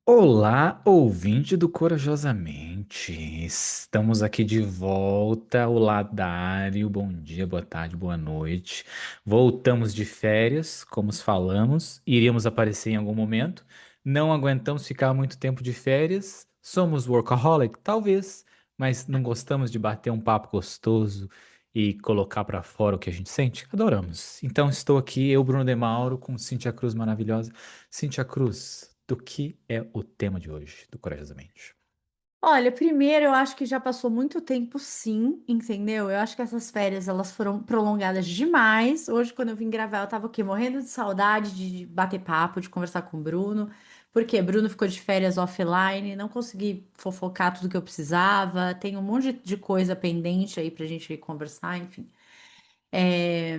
Olá, ouvinte do Corajosamente. Estamos aqui de volta. Olá, Dário. Bom dia, boa tarde, boa noite. Voltamos de férias, como falamos. Iríamos aparecer em algum momento. Não aguentamos ficar muito tempo de férias. Somos workaholic? Talvez, mas não gostamos de bater um papo gostoso e colocar pra fora o que a gente sente? Adoramos. Então estou aqui, eu, Bruno De Mauro, com Cíntia Cruz maravilhosa. Cíntia Cruz, do que é o tema de hoje do Corajosamente? Olha, primeiro eu acho que já passou muito tempo, sim, entendeu? Eu acho que essas férias elas foram prolongadas demais. Hoje, quando eu vim gravar, eu tava o quê? Morrendo de saudade de bater papo, de conversar com o Bruno. Porque Bruno ficou de férias offline, não consegui fofocar tudo que eu precisava. Tem um monte de coisa pendente aí pra gente conversar, enfim. É,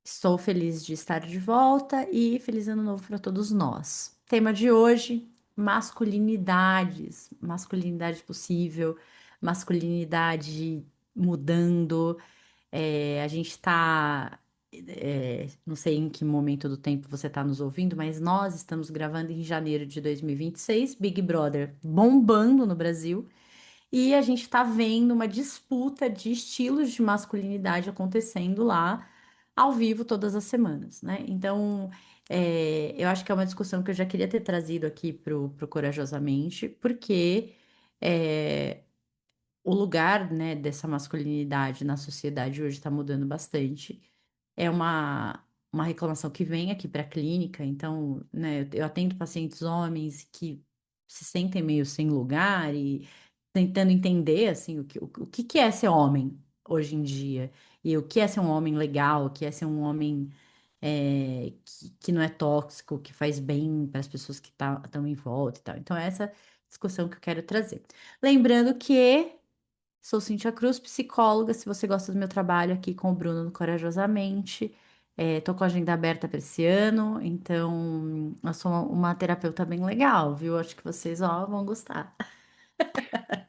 Estou feliz de estar de volta e feliz ano novo para todos nós. Tema de hoje: masculinidades, masculinidade possível, masculinidade mudando. A gente está, não sei em que momento do tempo você está nos ouvindo, mas nós estamos gravando em janeiro de 2026, Big Brother bombando no Brasil. E a gente está vendo uma disputa de estilos de masculinidade acontecendo lá ao vivo todas as semanas, né? Então, eu acho que é uma discussão que eu já queria ter trazido aqui pro Corajosamente, porque é, o lugar, né, dessa masculinidade na sociedade hoje está mudando bastante. É uma reclamação que vem aqui para a clínica, então, né, eu atendo pacientes homens que se sentem meio sem lugar e tentando entender, assim, o que é ser homem hoje em dia, e o que é ser um homem legal, o que é ser um homem que não é tóxico, que faz bem para as pessoas que estão em volta e tal. Então, é essa discussão que eu quero trazer. Lembrando que sou Cíntia Cruz, psicóloga. Se você gosta do meu trabalho aqui com o Bruno no Corajosamente, tô com a agenda aberta para esse ano, então eu sou uma terapeuta bem legal, viu? Acho que vocês ó, vão gostar.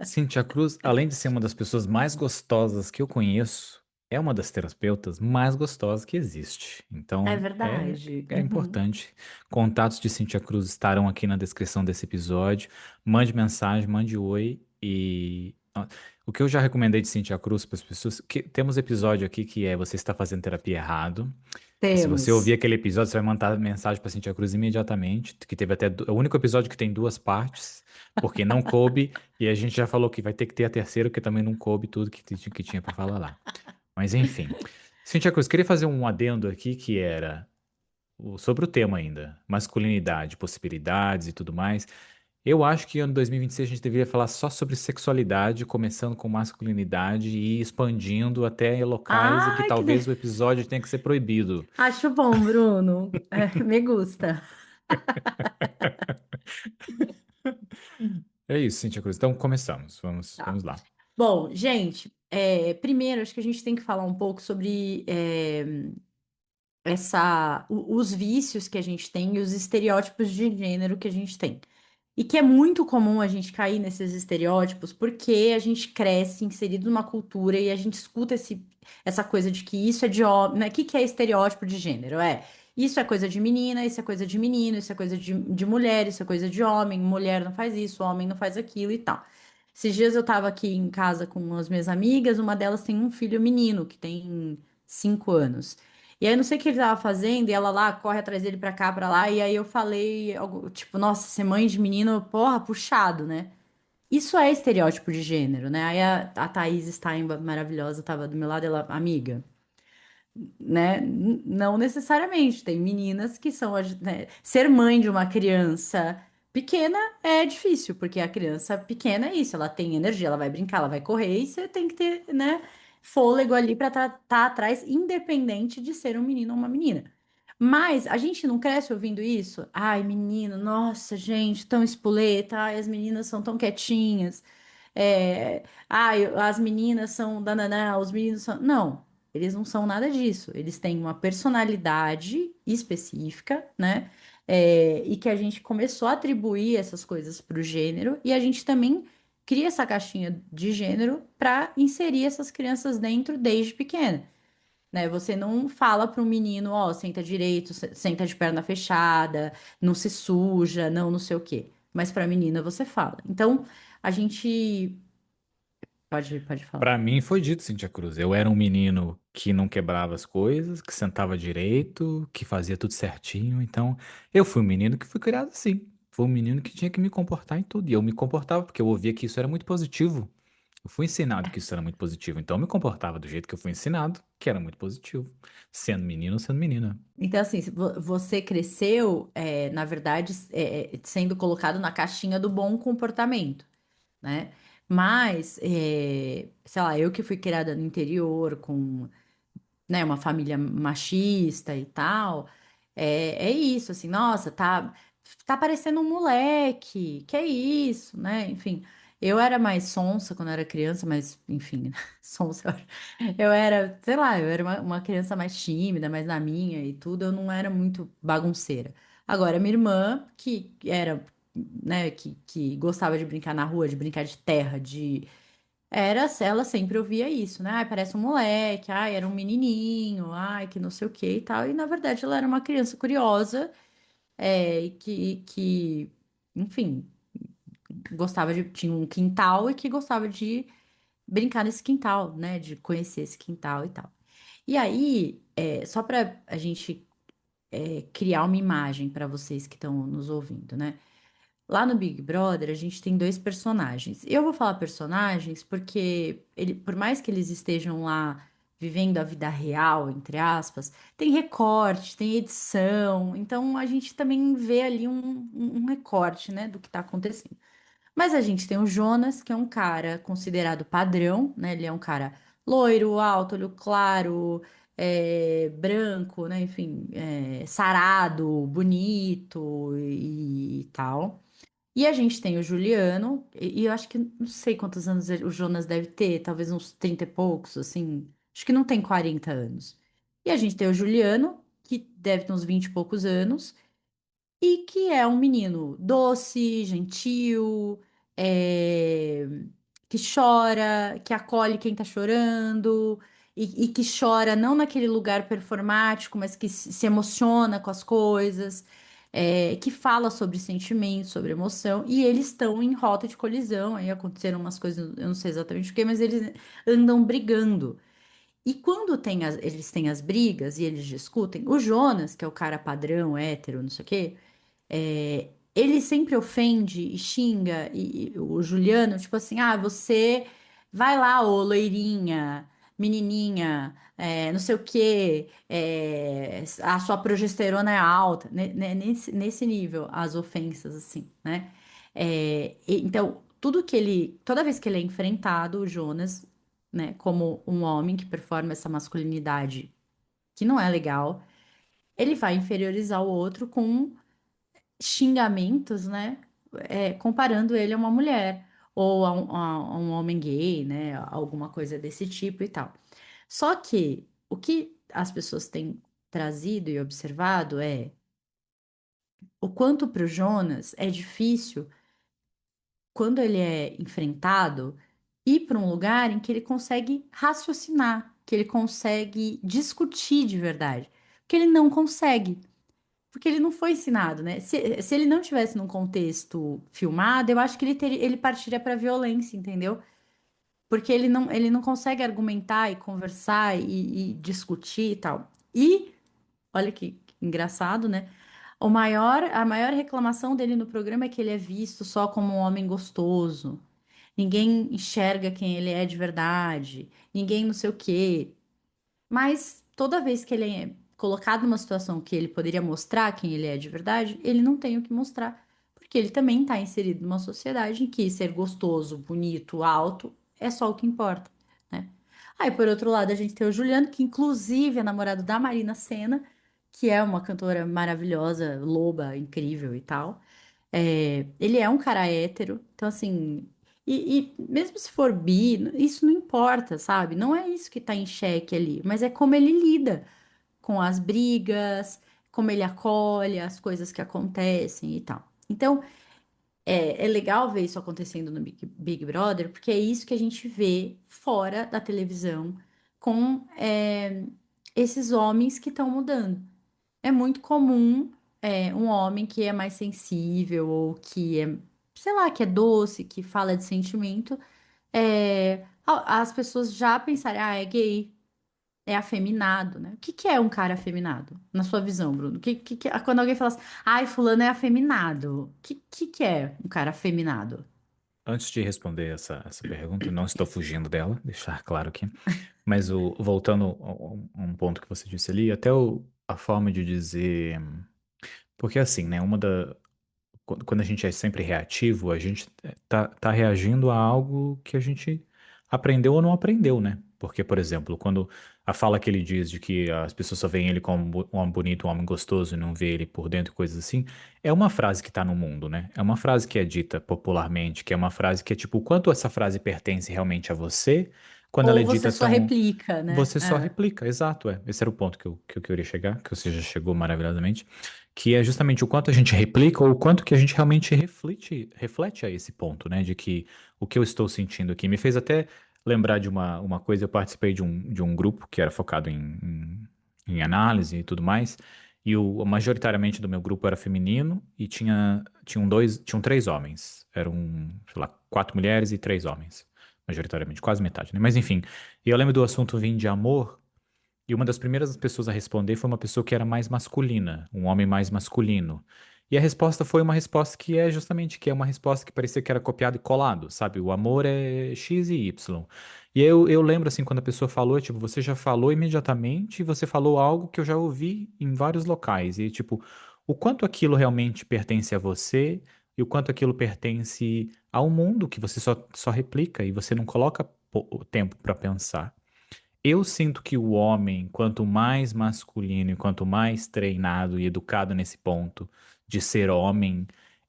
Cíntia Cruz, além de ser uma das pessoas mais gostosas que eu conheço, é uma das terapeutas mais gostosas que existe. É Então, verdade. é Uhum. importante. Contatos de Cíntia Cruz estarão aqui na descrição desse episódio. Mande mensagem, mande oi e o que eu já recomendei de Cíntia Cruz para as pessoas, que temos episódio aqui que é você está fazendo terapia errado. E se você ouvir Temos. aquele episódio, você vai mandar mensagem para Cintia Cruz imediatamente, que teve até é o único episódio que tem duas partes, porque não coube, e a gente já falou que vai ter que ter a terceira, porque também não coube tudo que tinha para falar lá. Mas enfim. Cintia Cruz, queria fazer um adendo aqui que era sobre o tema ainda, masculinidade, possibilidades e tudo mais. Eu acho que ano 2026 a gente deveria falar só sobre sexualidade, começando com masculinidade e ir expandindo até locais em que Ai, talvez o episódio tenha que ser proibido. acho bom, Bruno. Me gusta. É isso, Cintia Cruz. Então começamos. Vamos Tá. lá. Bom, gente, primeiro acho que a gente tem que falar um pouco sobre os vícios que a gente tem e os estereótipos de gênero que a gente tem. E que é muito comum a gente cair nesses estereótipos porque a gente cresce inserido numa cultura e a gente escuta essa coisa de que isso é de homem, né? O que é estereótipo de gênero? Isso é coisa de menina, isso é coisa de menino, isso é coisa de mulher, isso é coisa de homem, mulher não faz isso, homem não faz aquilo e tal. Esses dias eu tava aqui em casa com as minhas amigas, uma delas tem um filho menino que tem 5 anos. E aí eu não sei o que ele tava fazendo, e ela lá corre atrás dele pra cá, pra lá, e aí eu falei, tipo, nossa, ser mãe de menino, porra, puxado, né? Isso é estereótipo de gênero, né? Aí a Thaís Steinba, maravilhosa, tava do meu lado, ela, amiga, né? Não necessariamente, tem meninas que são, né? Ser mãe de uma criança pequena é difícil, porque a criança pequena é isso, ela tem energia, ela vai brincar, ela vai correr, e você tem que ter, né, fôlego ali pra estar atrás, independente de ser um menino ou uma menina. Mas a gente não cresce ouvindo isso? Ai, menino, nossa, gente, tão espoleta, ai, as meninas são tão quietinhas. Ai, as meninas são dananá, os meninos são. Não, eles não são nada disso. Eles têm uma personalidade específica, né? E que a gente começou a atribuir essas coisas para o gênero, e a gente também cria essa caixinha de gênero para inserir essas crianças dentro desde pequena, né? Você não fala para um menino, ó, senta direito, senta de perna fechada, não se suja, não sei o quê. mas para menina você fala. Então, a gente pode falar. Pra mim foi dito, Cintia Cruz. Eu era um menino que não quebrava as coisas, que sentava direito, que fazia tudo certinho. Então, eu fui um menino que fui criado assim. Fui um menino que tinha que me comportar em tudo. E eu me comportava porque eu ouvia que isso era muito positivo. Eu fui ensinado que isso era muito positivo. Então, eu me comportava do jeito que eu fui ensinado, que era muito positivo. Sendo menino ou sendo menina. Então, assim, você cresceu, na verdade, sendo colocado na caixinha do bom comportamento, né? Mas, sei lá, eu que fui criada no interior, com, né, uma família machista e tal, é isso, assim, nossa, tá parecendo um moleque, que é isso, né? Enfim, eu era mais sonsa quando eu era criança, mas, enfim, sonsa, eu era, sei lá, eu era uma criança mais tímida, mais na minha e tudo, eu não era muito bagunceira. Agora, minha irmã, que era, né, que gostava de brincar na rua, de brincar de terra, ela sempre ouvia isso, né? Ai, parece um moleque, ai, era um menininho, ai, que não sei o que e tal. E na verdade ela era uma criança curiosa, e enfim, tinha um quintal e que gostava de brincar nesse quintal, né? De conhecer esse quintal e tal. E aí, só para a gente criar uma imagem para vocês que estão nos ouvindo, né? Lá no Big Brother, a gente tem dois personagens. Eu vou falar personagens porque por mais que eles estejam lá vivendo a vida real, entre aspas, tem recorte, tem edição. Então a gente também vê ali um recorte, né, do que está acontecendo. Mas a gente tem o Jonas, que é um cara considerado padrão, né? Ele é um cara loiro, alto, olho claro, branco, né? Enfim, sarado, bonito e tal. E a gente tem o Juliano, e eu acho que não sei quantos anos o Jonas deve ter, talvez uns 30 e poucos, assim. Acho que não tem 40 anos. E a gente tem o Juliano, que deve ter uns 20 e poucos anos, e que é um menino doce, gentil, é, que chora, que acolhe quem tá chorando, e que chora não naquele lugar performático, mas que se emociona com as coisas, que fala sobre sentimento, sobre emoção, e eles estão em rota de colisão. Aí aconteceram umas coisas, eu não sei exatamente o que, mas eles andam brigando. E quando eles têm as brigas e eles discutem, o Jonas, que é o cara padrão, hétero, não sei o quê, ele sempre ofende e xinga e o Juliano, tipo assim, ah, você vai lá, ô loirinha, menininha, não sei o quê, a sua progesterona é alta, nesse nível, as ofensas, assim, né? Então, toda vez que ele é enfrentado, o Jonas, né, como um homem que performa essa masculinidade que não é legal, ele vai inferiorizar o outro com xingamentos, né? Comparando ele a uma mulher ou a um homem gay, né? Alguma coisa desse tipo e tal. Só que o que as pessoas têm trazido e observado é o quanto para o Jonas é difícil quando ele é enfrentado ir para um lugar em que ele consegue raciocinar, que ele consegue discutir de verdade, porque ele não consegue. Porque ele não foi ensinado, né? Se ele não tivesse num contexto filmado, eu acho que ele partiria para violência, entendeu? Porque ele não consegue argumentar e conversar e discutir e tal. E, olha que engraçado, né? A maior reclamação dele no programa é que ele é visto só como um homem gostoso. Ninguém enxerga quem ele é de verdade. Ninguém não sei o quê. Mas toda vez que ele é colocado numa situação que ele poderia mostrar quem ele é de verdade, ele não tem o que mostrar. Porque ele também está inserido numa sociedade em que ser gostoso, bonito, alto é só o que importa, né? Aí, por outro lado, a gente tem o Juliano, que inclusive é namorado da Marina Sena, que é uma cantora maravilhosa, loba, incrível e tal. Ele é um cara hétero, então assim, e mesmo se for bi, isso não importa, sabe? Não é isso que tá em xeque ali, mas é como ele lida com as brigas, como ele acolhe as coisas que acontecem e tal. Então, é legal ver isso acontecendo no Big Brother, porque é isso que a gente vê fora da televisão com esses homens que estão mudando. É muito comum um homem que é mais sensível ou que é sei lá, que é doce, que fala de sentimento, as pessoas já pensarem, ah, é gay, é afeminado, né? O que que é um cara afeminado, na sua visão, Bruno? Quando alguém fala assim, ai, fulano é afeminado, o que é um cara afeminado? Antes de responder essa pergunta, não estou fugindo dela, deixar claro aqui. Mas voltando a um ponto que você disse ali, até a forma de dizer. Porque assim, né? Quando a gente é sempre reativo, a gente tá reagindo a algo que a gente aprendeu ou não aprendeu, né? Porque, por exemplo, quando a fala que ele diz de que as pessoas só veem ele como um homem bonito, um homem gostoso e não vê ele por dentro, coisas assim, é uma frase que tá no mundo, né? É uma frase que é dita popularmente, que é uma frase que é tipo, o quanto essa frase pertence realmente a você, quando ela Ou é você dita só tão. replica, né? Você só replica, exato, é. Esse era o ponto que eu queria chegar, que você já chegou maravilhosamente, que é justamente o quanto a gente replica ou o quanto que a gente realmente reflete a esse ponto, né? De que o que eu estou sentindo aqui me fez até lembrar de uma coisa, eu participei de um grupo que era focado em análise e tudo mais, e majoritariamente do meu grupo era feminino e tinham três homens, eram, sei lá, quatro mulheres e três homens, majoritariamente, quase metade, né? Mas enfim, e eu lembro do assunto vir de amor, e uma das primeiras pessoas a responder foi uma pessoa que era mais masculina, um homem mais masculino. E a resposta foi uma resposta que é justamente que é uma resposta que parecia que era copiado e colado, sabe? O amor é X e Y. E eu lembro assim, quando a pessoa falou, tipo, você já falou imediatamente e você falou algo que eu já ouvi em vários locais. E tipo, o quanto aquilo realmente pertence a você e o quanto aquilo pertence ao mundo que você só replica e você não coloca o tempo para pensar. Eu sinto que o homem, quanto mais masculino e quanto mais treinado e educado nesse ponto de ser homem,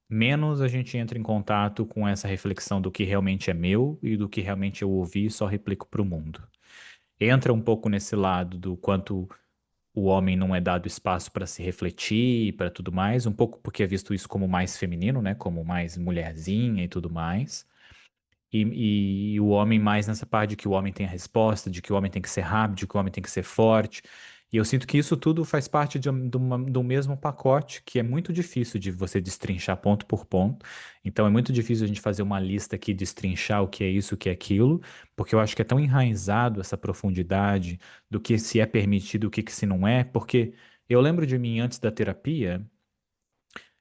menos a gente entra em contato com essa reflexão do que realmente é meu e do que realmente eu ouvi e só replico para o mundo. Entra um pouco nesse lado do quanto o homem não é dado espaço para se refletir e para tudo mais, um pouco porque é visto isso como mais feminino, né, como mais mulherzinha e tudo mais. E o homem mais nessa parte de que o homem tem a resposta, de que o homem tem que ser rápido, de que o homem tem que ser forte. E eu sinto que isso tudo faz parte do mesmo pacote, que é muito difícil de você destrinchar ponto por ponto. Então é muito difícil a gente fazer uma lista aqui, destrinchar o que é isso, o que é aquilo, porque eu acho que é tão enraizado essa profundidade do que se é permitido, o que se não é, porque eu lembro de mim antes da terapia.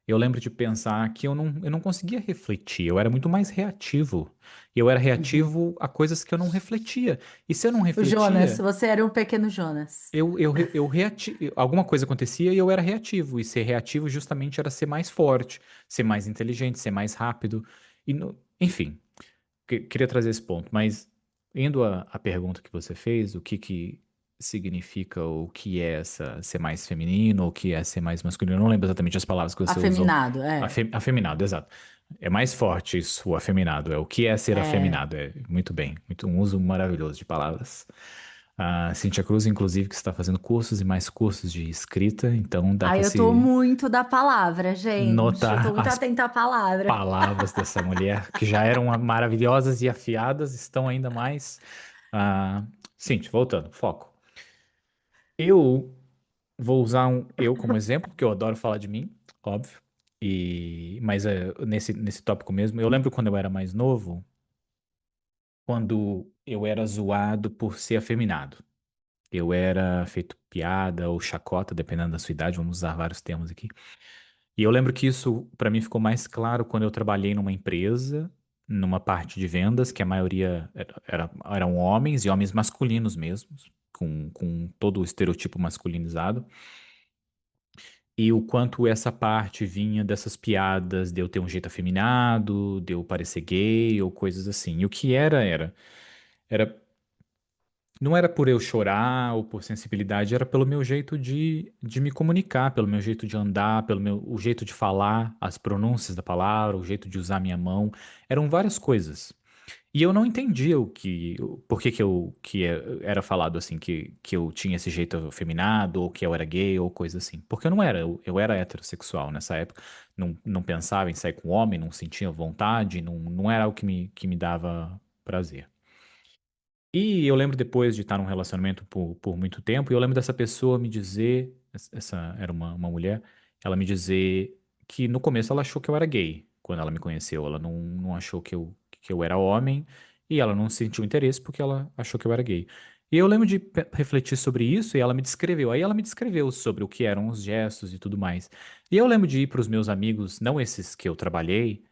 Eu lembro de pensar que eu não conseguia refletir, eu era muito mais reativo. E eu era Uhum. reativo a coisas que eu não refletia. E se eu não O Jonas, refletia, você era um pequeno Jonas. alguma coisa acontecia e eu era reativo. E ser reativo justamente era ser mais forte, ser mais inteligente, ser mais rápido. Enfim, queria trazer esse ponto. Mas indo à pergunta que você fez, o que significa o que é essa ser mais feminino, ou o que é ser mais masculino? Eu não lembro exatamente as palavras que você usou. Afeminado, é. Afeminado, exato. É mais forte isso, o afeminado. É o que é ser É. afeminado. É muito bem, um uso maravilhoso de palavras. A Cintia Cruz, inclusive, que está fazendo cursos e mais cursos de escrita, então dá Aí para eu tô se muito da palavra, gente. Eu tô notar muito as atenta à palavra. palavras dessa mulher, que já eram maravilhosas e afiadas, estão ainda mais. Ah, Cintia, voltando, foco. Eu vou usar eu como exemplo, porque eu adoro falar de mim, óbvio. Mas nesse tópico mesmo, eu lembro quando eu era mais novo, quando eu era zoado por ser afeminado. Eu era feito piada ou chacota, dependendo da sua idade, vamos usar vários termos aqui. E eu lembro que isso para mim ficou mais claro quando eu trabalhei numa empresa, numa parte de vendas, que a maioria eram homens e homens masculinos mesmo, com todo o estereotipo masculinizado. E o quanto essa parte vinha dessas piadas de eu ter um jeito afeminado, de eu parecer gay ou coisas assim. E o que era não era por eu chorar ou por sensibilidade, era pelo meu jeito de me comunicar, pelo meu jeito de andar, o jeito de falar, as pronúncias da palavra, o jeito de usar minha mão. Eram várias coisas. E eu não entendia por que era falado assim, que eu tinha esse jeito afeminado, ou que eu era gay, ou coisa assim. Porque eu não era, eu era heterossexual nessa época. Não pensava em sair com homem, não sentia vontade, não era algo que me dava prazer. E eu lembro depois de estar num relacionamento por muito tempo, e eu lembro dessa pessoa me dizer, essa era uma mulher, ela me dizer que no começo ela achou que eu era gay. Quando ela me conheceu, ela não achou que eu era homem e ela não sentiu interesse porque ela achou que eu era gay. E eu lembro de refletir sobre isso e ela me descreveu. Aí ela me descreveu sobre o que eram os gestos e tudo mais. E eu lembro de ir para os meus amigos, não esses que eu trabalhei,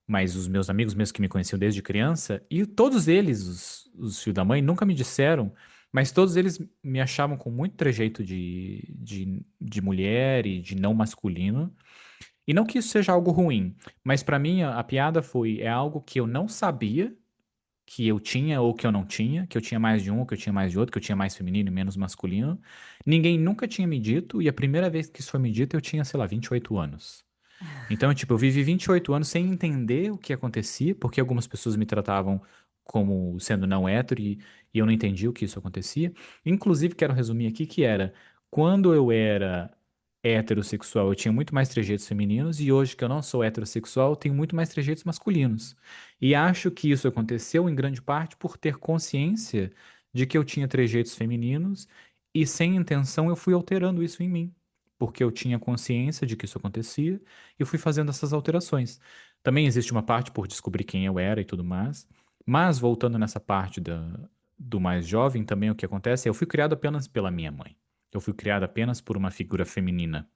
mas os meus amigos mesmo que me conheciam desde criança, e todos eles, os filhos da mãe, nunca me disseram, mas todos eles me achavam com muito trejeito de mulher e de não masculino. E não que isso seja algo ruim, mas pra mim a piada foi, é algo que eu não sabia que eu tinha ou que eu não tinha, que eu tinha mais de um ou que eu tinha mais de outro, que eu tinha mais feminino e menos masculino. Ninguém nunca tinha me dito, e a primeira vez que isso foi me dito eu tinha, sei lá, 28 anos. Então, tipo, eu vivi 28 anos sem entender o que acontecia, porque algumas pessoas me tratavam como sendo não hétero e eu não entendi o que isso acontecia. Inclusive, quero resumir aqui que era, quando eu era heterossexual, eu tinha muito mais trejeitos femininos e hoje que eu não sou heterossexual, eu tenho muito mais trejeitos masculinos. E acho que isso aconteceu em grande parte por ter consciência de que eu tinha trejeitos femininos e sem intenção eu fui alterando isso em mim, porque eu tinha consciência de que isso acontecia e eu fui fazendo essas alterações. Também existe uma parte por descobrir quem eu era e tudo mais, mas voltando nessa parte do mais jovem, também o que acontece é eu fui criado apenas pela minha mãe. Eu fui criado apenas por uma figura feminina.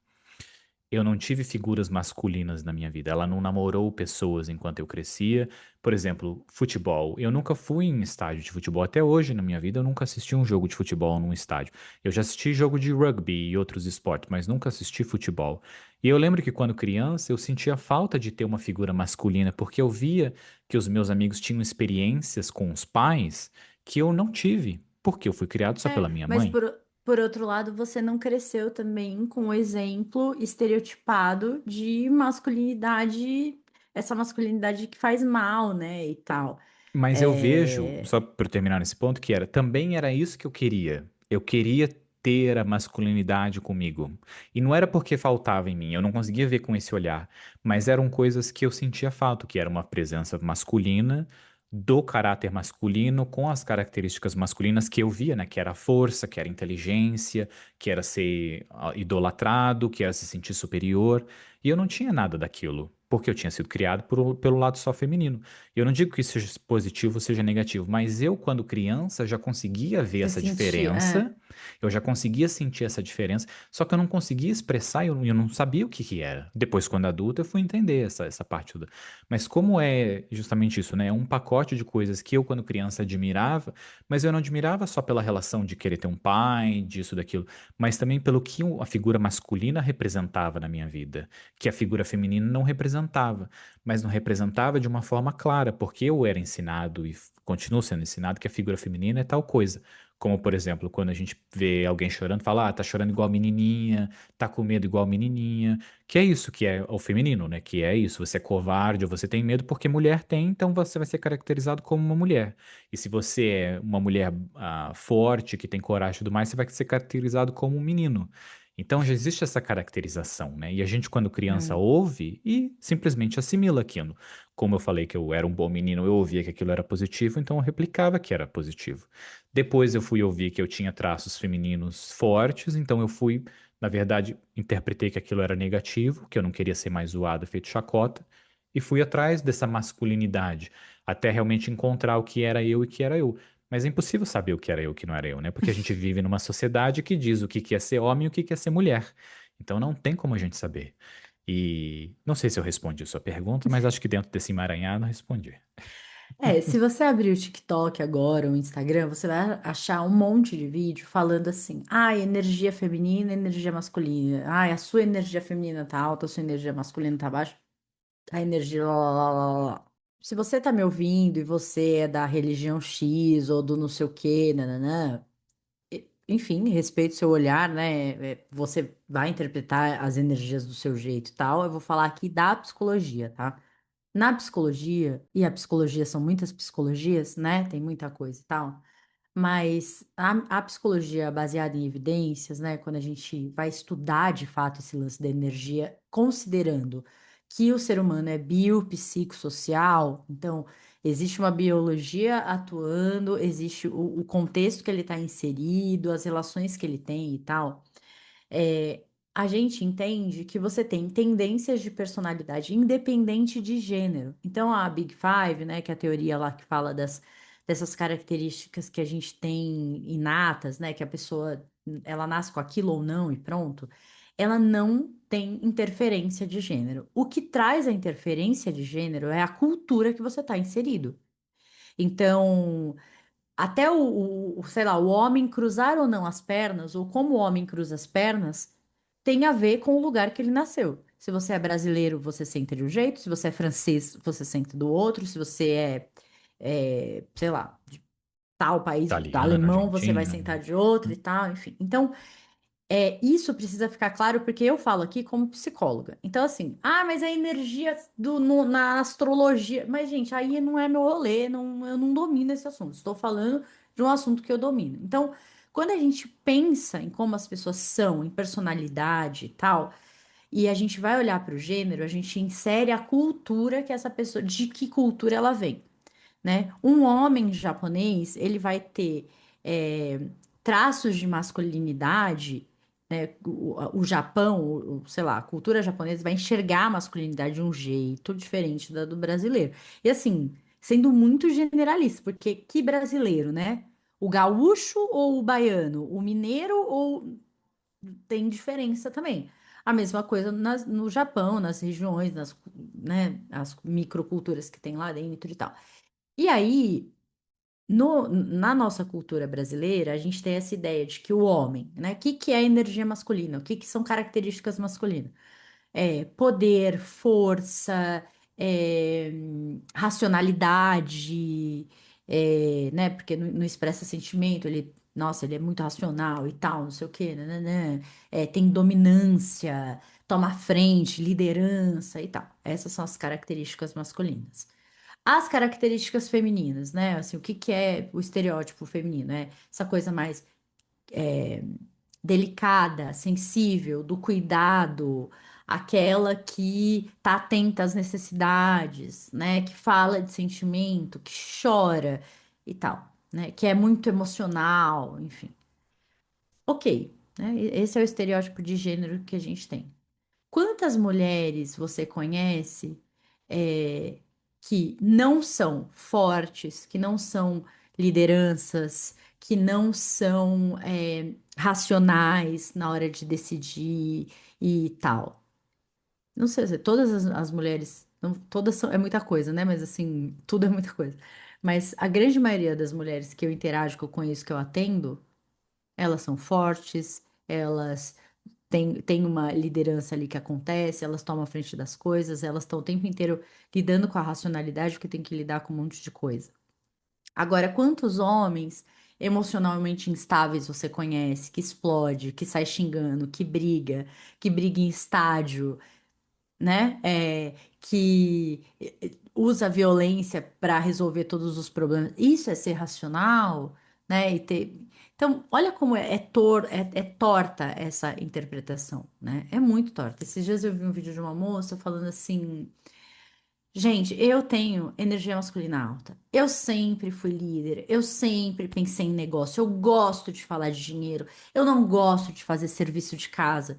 Eu não tive figuras masculinas na minha vida. Ela não namorou pessoas enquanto eu crescia. Por exemplo, futebol. Eu nunca fui em estádio de futebol. Até hoje, na minha vida, eu nunca assisti um jogo de futebol num estádio. Eu já assisti jogo de rugby e outros esportes, mas nunca assisti futebol. E eu lembro que quando criança, eu sentia falta de ter uma figura masculina, porque eu via que os meus amigos tinham experiências com os pais que eu não tive, porque eu fui criado só É, pela minha mas mãe. por outro lado, você não cresceu também com o exemplo estereotipado de masculinidade, essa masculinidade que faz mal, né, e tal. Mas eu vejo, É, só para terminar nesse ponto, que era, também era isso que eu queria. Eu queria ter a masculinidade comigo. E não era porque faltava em mim, eu não conseguia ver com esse olhar, mas eram coisas que eu sentia falta, que era uma presença masculina, do caráter masculino, com as características masculinas que eu via, né? Que era a força, que era a inteligência, que era ser idolatrado, que era se sentir superior. E eu não tinha nada daquilo, porque eu tinha sido criado pelo lado só feminino. Eu não digo que isso seja positivo ou seja negativo, mas eu, quando criança, já conseguia ver você essa sentia, diferença, eu já conseguia sentir essa diferença, só que eu não conseguia expressar, eu não sabia o que que era. Depois, quando adulto, eu fui entender essa parte toda. Mas como é justamente isso, né? É um pacote de coisas que eu, quando criança, admirava, mas eu não admirava só pela relação de querer ter um pai, disso, daquilo, mas também pelo que a figura masculina representava na minha vida, que a figura feminina não representava, mas não representava de uma forma clara, porque eu era ensinado e continuo sendo ensinado que a figura feminina é tal coisa. Como, por exemplo, quando a gente vê alguém chorando, fala, tá chorando igual menininha, tá com medo igual menininha, que é isso que é o feminino, né? Que é isso, você é covarde ou você tem medo porque mulher tem, então você vai ser caracterizado como uma mulher. E se você é uma mulher forte, que tem coragem e tudo mais, você vai ser caracterizado como um menino. Então já existe essa caracterização, né? E a gente, quando criança, é. ouve e simplesmente assimila aquilo. Como eu falei que eu era um bom menino, eu ouvia que aquilo era positivo, então eu replicava que era positivo. Depois eu fui ouvir que eu tinha traços femininos fortes, então eu fui, na verdade, interpretei que aquilo era negativo, que eu não queria ser mais zoado, feito chacota, e fui atrás dessa masculinidade, até realmente encontrar o que era eu e o que era eu. Mas é impossível saber o que era eu e o que não era eu, né? Porque a gente vive numa sociedade que diz o que que é ser homem e o que que é ser mulher. Então não tem como a gente saber. E não sei se eu respondi a sua pergunta, mas acho que dentro desse emaranhado eu respondi. É, se você abrir o TikTok agora, o Instagram, você vai achar um monte de vídeo falando assim: ah, energia feminina, energia masculina. Ah, a sua energia feminina tá alta, a sua energia masculina tá baixa. A energia lá, lá, lá, lá, lá. Se você tá me ouvindo e você é da religião X ou do não sei o quê, nananã, enfim, respeito o seu olhar, né? Você vai interpretar as energias do seu jeito e tal. Eu vou falar aqui da psicologia, tá? Na psicologia, e a psicologia são muitas psicologias, né? Tem muita coisa e tal. Mas a psicologia baseada em evidências, né, quando a gente vai estudar de fato esse lance da energia, considerando que o ser humano é biopsicossocial, então existe uma biologia atuando, existe o contexto que ele está inserido, as relações que ele tem e tal. A gente entende que você tem tendências de personalidade independente de gênero. Então, a Big Five, né, que é a teoria lá que fala dessas características que a gente tem inatas, né, que a pessoa ela nasce com aquilo ou não e pronto, ela não tem interferência de gênero. O que traz a interferência de gênero é a cultura que você está inserido. Então, até sei lá, o homem cruzar ou não as pernas, ou como o homem cruza as pernas, tem a ver com o lugar que ele nasceu. Se você é brasileiro, você sente de um jeito, se você é francês, você sente do outro, se você sei lá, de tal país, Italiano, alemão, você vai argentino. sentar de outro e tal, enfim. Então, isso precisa ficar claro porque eu falo aqui como psicóloga. Então, assim, mas a energia na astrologia. Mas, gente, aí não é meu rolê, não, eu não domino esse assunto. Estou falando de um assunto que eu domino. Então, quando a gente pensa em como as pessoas são, em personalidade e tal, e a gente vai olhar para o gênero, a gente insere a cultura que essa pessoa, de que cultura ela vem, né? Um homem japonês, ele vai ter é, traços de masculinidade, né? O Japão, sei lá, a cultura japonesa vai enxergar a masculinidade de um jeito diferente da do brasileiro. E assim, sendo muito generalista, porque que brasileiro, né? O gaúcho ou o baiano? O mineiro ou tem diferença também? A mesma coisa no Japão, nas regiões, né, as microculturas que tem lá dentro e tal. E aí, na nossa cultura brasileira, a gente tem essa ideia de que o homem, né? O que que é energia masculina? O que que são características masculinas? Poder, força, racionalidade, né? Porque não expressa sentimento, nossa, ele é muito racional e tal, não sei o quê, né? Tem dominância, toma frente, liderança e tal. Essas são as características masculinas. As características femininas, né? Assim, o que que é o estereótipo feminino? É essa coisa mais delicada, sensível, do cuidado, aquela que tá atenta às necessidades, né? Que fala de sentimento, que chora e tal, né? Que é muito emocional, enfim. Ok, né? Esse é o estereótipo de gênero que a gente tem. Quantas mulheres você conhece é, que não são fortes, que não são lideranças, que não são racionais na hora de decidir e tal? Não sei se todas as mulheres, não, todas são, é muita coisa, né? Mas assim, tudo é muita coisa. Mas a grande maioria das mulheres que eu interajo, que eu conheço, que eu atendo, elas são fortes, elas tem uma liderança ali que acontece, elas tomam a frente das coisas, elas estão o tempo inteiro lidando com a racionalidade, porque tem que lidar com um monte de coisa. Agora, quantos homens emocionalmente instáveis você conhece, que explode, que sai xingando, que briga em estádio, né? Que usa a violência para resolver todos os problemas. Isso é ser racional, né? Então, olha como é torta essa interpretação, né? É muito torta. Esses dias eu vi um vídeo de uma moça falando assim: gente, eu tenho energia masculina alta. Eu sempre fui líder. Eu sempre pensei em negócio. Eu gosto de falar de dinheiro. Eu não gosto de fazer serviço de casa.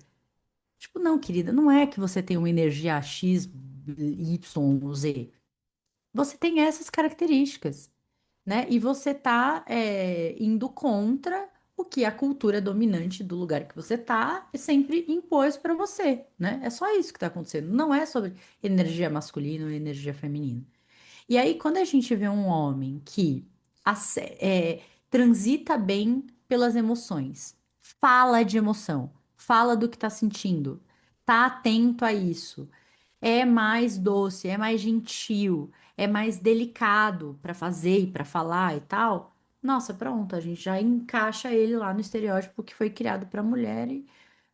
Tipo, não, querida, não é que você tem uma energia X, Y, Z. Você tem essas características, né? E você tá indo contra o que a cultura dominante do lugar que você tá sempre impôs para você, né? É só isso que tá acontecendo. Não é sobre energia masculina ou energia feminina. E aí, quando a gente vê um homem que transita bem pelas emoções, fala de emoção, fala do que tá sentindo, tá atento a isso, é mais doce, é mais gentil, é mais delicado para fazer e para falar e tal. Nossa, pronto, a gente já encaixa ele lá no estereótipo que foi criado para mulher.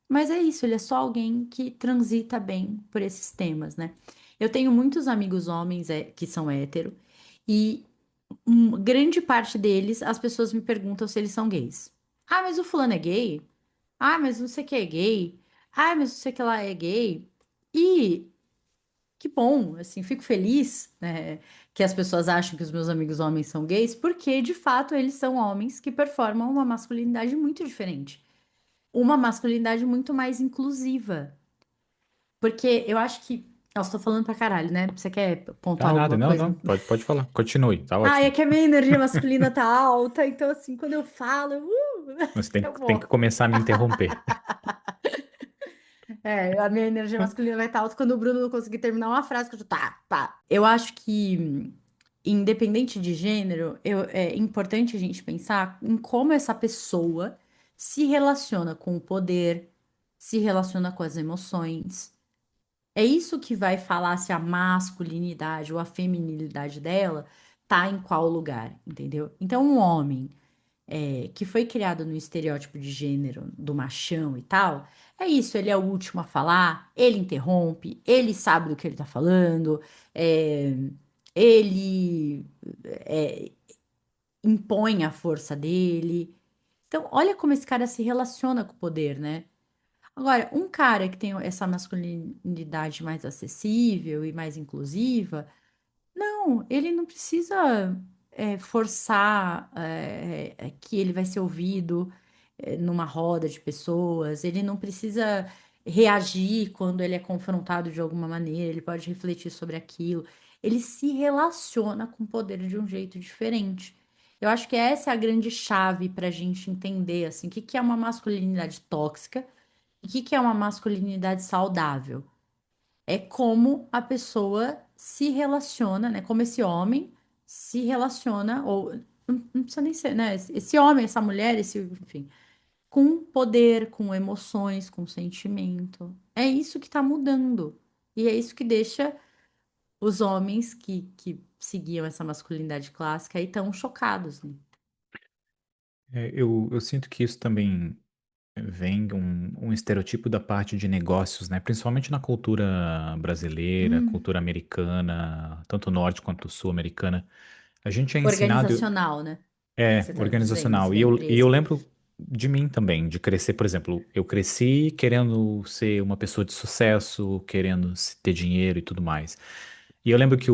Mas é isso, ele é só alguém que transita bem por esses temas, né? Eu tenho muitos amigos homens que são hétero e grande parte deles, as pessoas me perguntam se eles são gays. Ah, mas o fulano é gay? Ah, mas não sei o que é gay. Ah, mas não sei o que lá é gay. E que bom, assim, fico feliz, né, que as pessoas acham que os meus amigos homens são gays, porque de fato eles são homens que performam uma masculinidade muito diferente. uma masculinidade muito mais inclusiva. Porque eu acho que. Nossa, tô falando pra caralho, né? Você quer Ah, pontuar nada, alguma não, não, coisa? pode falar. Continue, tá Ah, é ótimo. que a minha energia masculina tá alta, então assim, quando eu falo, Você eu tem que vou. começar a me interromper. É, a minha energia masculina vai estar alta quando o Bruno não conseguir terminar uma frase que eu já tá, tá. Eu acho que, independente de gênero, é importante a gente pensar em como essa pessoa se relaciona com o poder, se relaciona com as emoções. É isso que vai falar se a masculinidade ou a feminilidade dela tá em qual lugar, entendeu? Então, um homem que foi criado no estereótipo de gênero do machão e tal, é isso, ele é o último a falar, ele interrompe, ele sabe do que ele tá falando, é, ele é, impõe a força dele. Então, olha como esse cara se relaciona com o poder, né? Agora, um cara que tem essa masculinidade mais acessível e mais inclusiva, não, ele não precisa forçar que ele vai ser ouvido numa roda de pessoas, ele não precisa reagir quando ele é confrontado de alguma maneira, ele pode refletir sobre aquilo. Ele se relaciona com o poder de um jeito diferente. Eu acho que essa é a grande chave para a gente entender assim, o que que é uma masculinidade tóxica e o que que é uma masculinidade saudável. É como a pessoa se relaciona, né? Como esse homem se relaciona, ou não precisa nem ser, né? Esse homem, essa mulher, enfim, com poder, com emoções, com sentimento. É isso que está mudando. E é isso que deixa os homens que seguiam essa masculinidade clássica aí tão chocados, né? Eu sinto que isso também vem um estereotipo da parte de negócios, né? Principalmente na cultura brasileira, Hum, cultura americana, tanto norte quanto sul-americana. A gente é ensinado. organizacional, né? É, Você está dizendo, assim, organizacional. da E eu empresa. lembro de mim também, de crescer, por exemplo, eu cresci querendo ser uma pessoa de sucesso, querendo ter dinheiro e tudo mais. E eu lembro que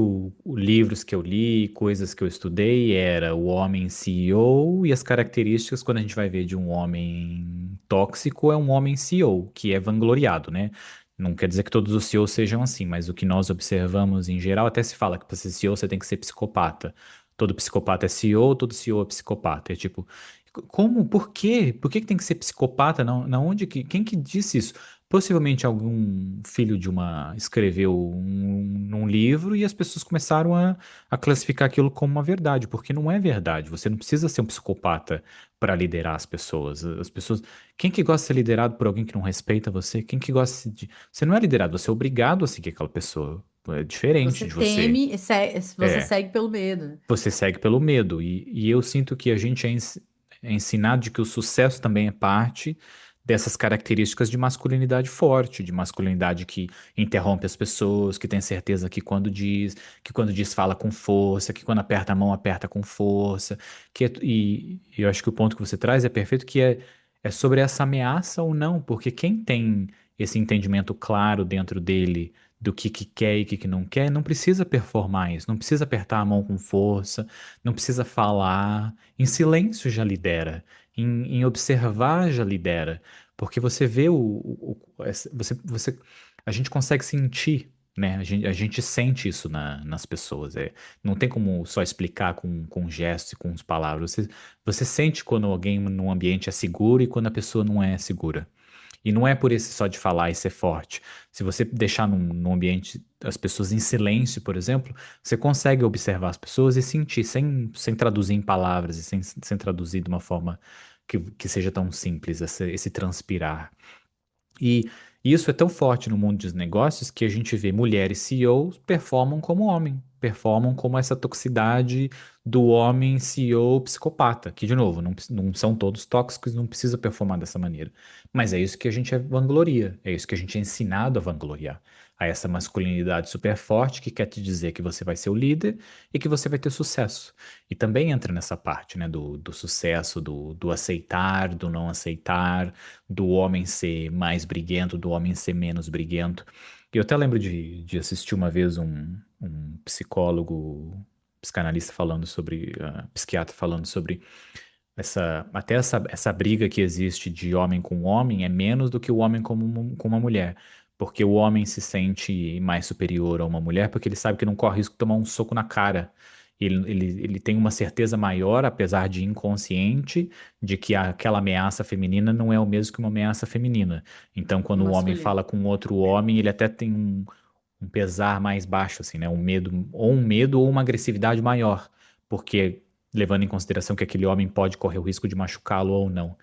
livros que eu li, coisas que eu estudei, era o homem CEO e as características, quando a gente vai ver de um homem tóxico, é um homem CEO, que é vangloriado, né? Não quer dizer que todos os CEOs sejam assim, mas o que nós observamos em geral, até se fala que para ser CEO você tem que ser psicopata. Todo psicopata é CEO, todo CEO é psicopata. É tipo, como? Por quê? Por que que tem que ser psicopata? Na onde que, quem que disse isso? Possivelmente algum filho de uma escreveu num livro e as pessoas começaram a classificar aquilo como uma verdade, porque não é verdade. Você não precisa ser um psicopata para liderar as pessoas. As pessoas, quem que gosta de ser liderado por alguém que não respeita você? Quem que gosta de, você não é liderado, você é obrigado a seguir aquela pessoa. É diferente Você de você. teme, você É. segue pelo medo, né? Você segue pelo medo. E eu sinto que a gente é ensinado de que o sucesso também é parte dessas características de masculinidade forte, de masculinidade que interrompe as pessoas, que tem certeza que quando diz fala com força, que quando aperta a mão aperta com força. E eu acho que o ponto que você traz é perfeito, é sobre essa ameaça ou não, porque quem tem esse entendimento claro dentro dele do que quer e que não quer, não precisa performar isso, não precisa apertar a mão com força, não precisa falar, em silêncio já lidera, em observar já lidera, porque você vê a gente consegue sentir, né? A gente sente isso nas pessoas, não tem como só explicar com gestos e com as palavras, você sente quando alguém num ambiente é seguro e quando a pessoa não é segura. E não é por esse só de falar e ser forte. Se você deixar num ambiente as pessoas em silêncio, por exemplo, você consegue observar as pessoas e sentir, sem traduzir em palavras e sem traduzir de uma forma que seja tão simples, esse transpirar. E isso é tão forte no mundo dos negócios que a gente vê mulheres CEOs performam como homem, performam como essa toxicidade do homem CEO psicopata, que, de novo, não são todos tóxicos, não precisa performar dessa maneira. Mas é isso que a gente vangloria, é isso que a gente é ensinado a vangloriar. A essa masculinidade super forte que quer te dizer que você vai ser o líder e que você vai ter sucesso. E também entra nessa parte, né, do sucesso, do aceitar, do não aceitar, do homem ser mais briguento, do homem ser menos briguento. E eu até lembro de assistir uma vez um psicólogo, psicanalista falando sobre, psiquiatra falando sobre Até essa briga que existe de homem com homem é menos do que o homem com uma mulher. Porque o homem se sente mais superior a uma mulher porque ele sabe que não corre risco de tomar um soco na cara. Ele tem uma certeza maior, apesar de inconsciente, de que aquela ameaça feminina não é o mesmo que uma ameaça feminina. Então, quando o homem Masculino. fala com outro homem, ele até tem um pesar mais baixo, assim, né? Um medo ou uma agressividade maior, porque levando em consideração que aquele homem pode correr o risco de machucá-lo ou não.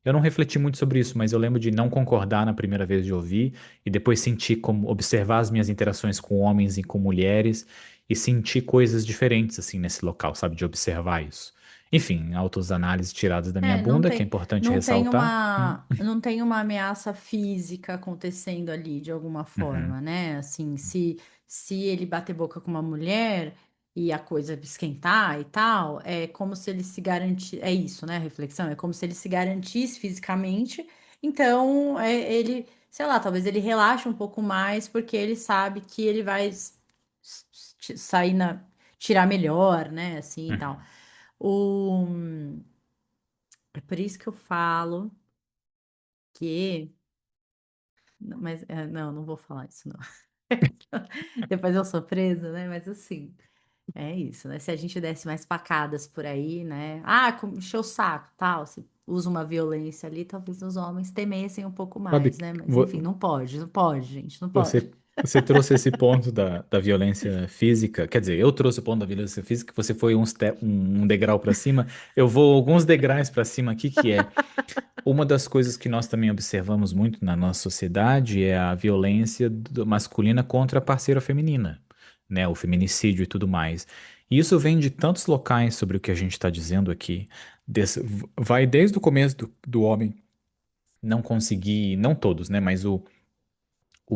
Eu não refleti muito sobre isso, mas eu lembro de não concordar na primeira vez de ouvir e depois sentir como observar as minhas interações com homens e com mulheres e sentir coisas diferentes assim nesse local, sabe, de observar isso. Enfim, autoanálise tiradas da minha É, não bunda, que é tem, importante não tem ressaltar. não tem uma ameaça física acontecendo ali de alguma Uhum, forma, né? Assim, se ele bater boca com uma mulher e a coisa esquentar e tal, é como se ele se garantisse, é isso, né? A reflexão, é como se ele se garantisse fisicamente. Então, ele, sei lá, talvez ele relaxe um pouco mais porque ele sabe que ele vai sair tirar melhor, né? Assim e tal. uhum. O É por isso que eu falo que. Não, mas não, não vou falar isso, não. Depois eu sou presa, né? Mas assim, é isso, né? Se a gente desse mais facadas por aí, né? Ah, encheu o saco, tal. Se usa uma violência ali, talvez os homens temessem um pouco Sabe, mais, né? Mas enfim, vo- não pode, não pode, gente, não pode. Você, você trouxe esse ponto da violência física, quer dizer, eu trouxe o ponto da violência física, você foi um degrau para cima, eu vou alguns degraus para cima aqui, que é uma das coisas que nós também observamos muito na nossa sociedade é a violência masculina contra a parceira feminina, né, o feminicídio e tudo mais. E isso vem de tantos locais sobre o que a gente está dizendo aqui, vai desde o começo do homem não conseguir, não todos, né, mas o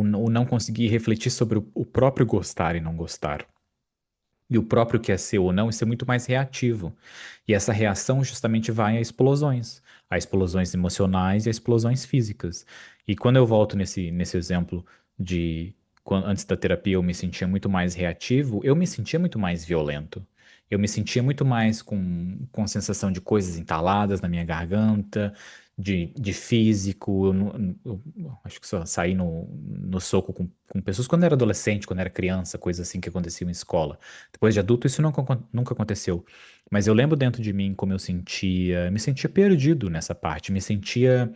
não conseguir refletir sobre o próprio gostar e não gostar. E o próprio que é seu ou não, isso é muito mais reativo. E essa reação justamente vai a explosões emocionais e a explosões físicas. E quando eu volto nesse exemplo de antes da terapia eu me sentia muito mais reativo, eu me sentia muito mais violento. Eu me sentia muito mais com sensação de coisas entaladas na minha garganta, de físico. Eu acho que só saí no soco com pessoas quando era adolescente, quando era criança, coisa assim que acontecia em escola. Depois de adulto, isso nunca aconteceu. Mas eu lembro dentro de mim como me sentia perdido nessa parte, me sentia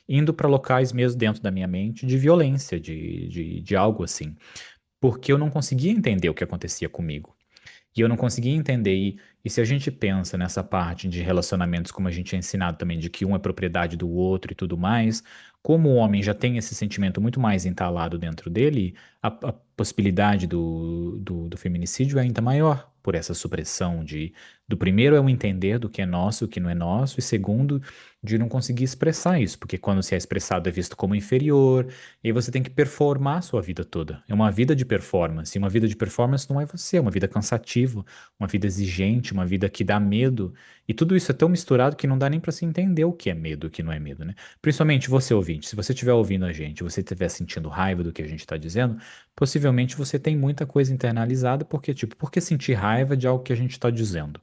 indo para locais mesmo dentro da minha mente de violência, de algo assim, porque eu não conseguia entender o que acontecia comigo. E eu não conseguia entender. E se a gente pensa nessa parte de relacionamentos, como a gente é ensinado também, de que um é propriedade do outro e tudo mais, como o homem já tem esse sentimento muito mais entalado dentro dele, a possibilidade do feminicídio é ainda maior. Por essa supressão do primeiro é o entender do que é nosso e o que não é nosso, e segundo, de não conseguir expressar isso, porque quando se é expressado é visto como inferior, e aí você tem que performar a sua vida toda. É uma vida de performance. E uma vida de performance não é você, é uma vida cansativa, uma vida exigente, uma vida que dá medo. E tudo isso é tão misturado que não dá nem para se entender o que é medo e o que não é medo, né? Principalmente você ouvinte, se você estiver ouvindo a gente, você estiver sentindo raiva do que a gente está dizendo, possivelmente você tem muita coisa internalizada, porque, tipo, por que sentir raiva de algo que a gente está dizendo?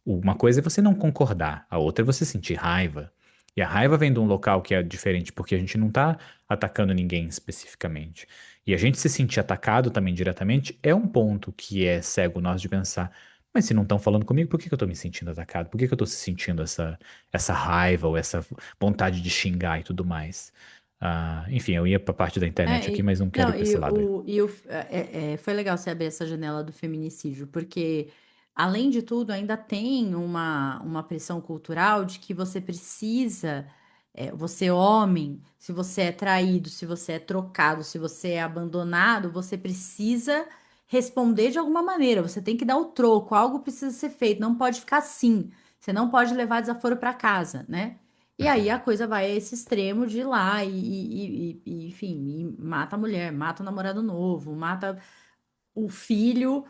Uma coisa é você não concordar, a outra é você sentir raiva. E a raiva vem de um local que é diferente, porque a gente não está atacando ninguém especificamente. E a gente se sentir atacado também diretamente é um ponto que é cego nós de pensar. Mas se não estão falando comigo, por que que eu estou me sentindo atacado? Por que que eu estou sentindo essa raiva ou essa vontade de xingar e tudo mais? Enfim, eu ia para a parte da internet aqui, mas não quero ir Não, para esse lado aí. foi legal você abrir essa janela do feminicídio, porque, além de tudo, ainda tem uma pressão cultural de que você precisa, você homem, se você é traído, se você é trocado, se você é abandonado, você precisa responder de alguma maneira, você tem que dar o troco, algo precisa ser feito, não pode ficar assim, você não pode levar desaforo para casa, né? E aí a Uhum. coisa vai a esse extremo de ir lá enfim, e mata a mulher, mata o namorado novo, mata o filho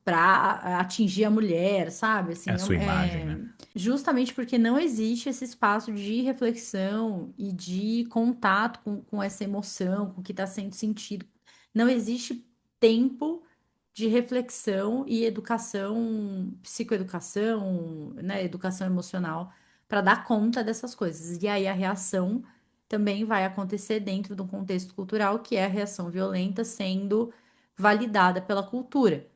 para atingir a mulher, sabe? É a Assim, sua imagem, né? justamente porque não existe esse espaço de reflexão e de contato com essa emoção, com o que está sendo sentido. Não existe tempo de reflexão e educação, psicoeducação, né, educação emocional, para dar conta dessas coisas. E aí a reação também vai acontecer dentro de um contexto cultural, que é a reação violenta sendo validada pela cultura.